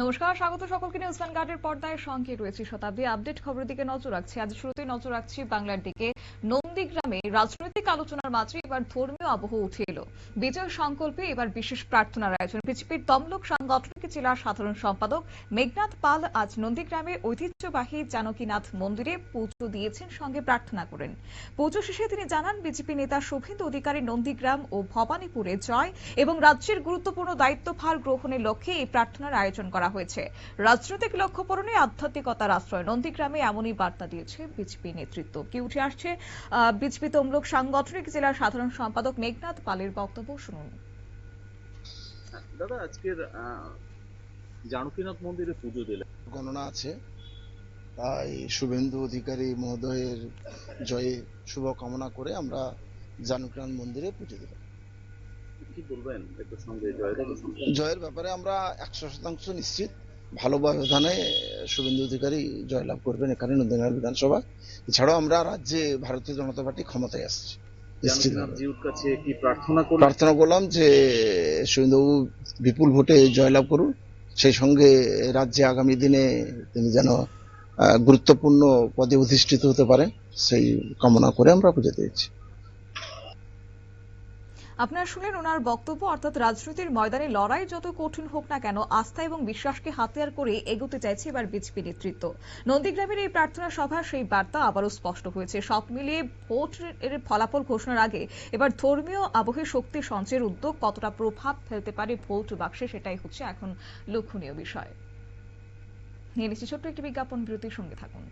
নমস্কার, স্বাগত সকলকে নিউজ ভ্যানগার্ডের পর্দায় সঙ্গে রয়েছে শতাব্দী। আপডেট খবরের দিকে নজর রাখছি। আজ শুরুতেই নজর রাখছি বাংলার দিকে। নন্দীগ্রামে রাজনৈতিক আলোচনার মাঝে এবার ধর্মীয় আবহ উঠে এলো। বিজয় সংকল্পে এবার বিশেষ প্রার্থনার আয়োজন। বিজেপির তমলুক সাংগঠনিক জেলার সাধারণ সম্পাদক মেঘনাথ পাল আজ নন্দীগ্রামে ঐতিহ্যবাহী জানকীনাথ মন্দিরে পুজো দিয়েছেন, সঙ্গে প্রার্থনা করেন। পুজো শেষে তিনি জানান, বিজেপি নেতা শুভেন্দু অধিকারী নন্দীগ্রাম ও ভবানীপুরে জয় এবং রাজ্যের গুরুত্বপূর্ণ দায়িত্বভার গ্রহণের লক্ষ্যে এই প্রার্থনার আয়োজন করা হয়েছে। রাজনৈতিক লক্ষ্য পূরণে আধ্যাত্মিকতার আশ্রয়। নন্দীগ্রামে এমনই বার্তা দিয়েছে বিজেপি নেতৃত্ব। কি উঠে আসছে বিজেপি তমলুক সাংগঠনিক জেলার সাধারণ সম্পাদক মেঘনাথ পালের বক্তব্য, শুনুন। দাদা, আজকের জানকীনাথ মন্দিরে পুজো দিলেন, গণনা আছে, তাই শুভেন্দু অধিকারী মহোদয়ের জয়ে শুভ কামনা করে আমরা জানকীনাথ মন্দিরে পুজো দিলাম। কি বলবেন একটু সঙ্গে জয়ের ব্যাপারে আমরা 100% নিশ্চিত। ভালো ব্যবধানে শুভেন্দু অধিকারী জয়লাভ করবেন এখানে নন্দীগ্রাম বিধানসভা। এছাড়াও আমরা রাজ্যে ভারতীয় জনতা পার্টি ক্ষমতায় আসছে। জানকীনাথজির কাছে কি প্রার্থনা করলাম যে শুভেন্দু বিপুল ভোটে জয়লাভ করুন, সেই সঙ্গে রাজ্যে আগামী দিনে তিনি যেন গুরুত্বপূর্ণ পদে অধিষ্ঠিত হতে পারেন, সেই কামনা করে আমরা পুজো দিয়েছি। আপনারা শুনলেন ওনার বক্তব্য। অর্থাৎ রাজনীতির ময়দানে লড়াই যত কঠিন হোক না কেন, আস্থা এবং বিশ্বাসকে হাতিয়ার করে এগোতে চাইছে এবার বিজেপি নেতৃত্ব। নন্দীগ্রামের এই প্রার্থনা সভা সেই বার্তা আবারও স্পষ্ট হয়েছে। সব মিলিয়ে ভোটের ফলাফল ঘোষণার আগে এবার ধর্মীয় আবহে শক্তি সঞ্চয়ের উদ্যোগ কতটা প্রভাব ফেলতে পারে ভোট বাক্সে, সেটাই হচ্ছে এখন লক্ষণীয় বিষয়। নিয়ে নিচ্ছি ছোট্ট একটি বিজ্ঞাপন বিরতির, সঙ্গে থাকুন।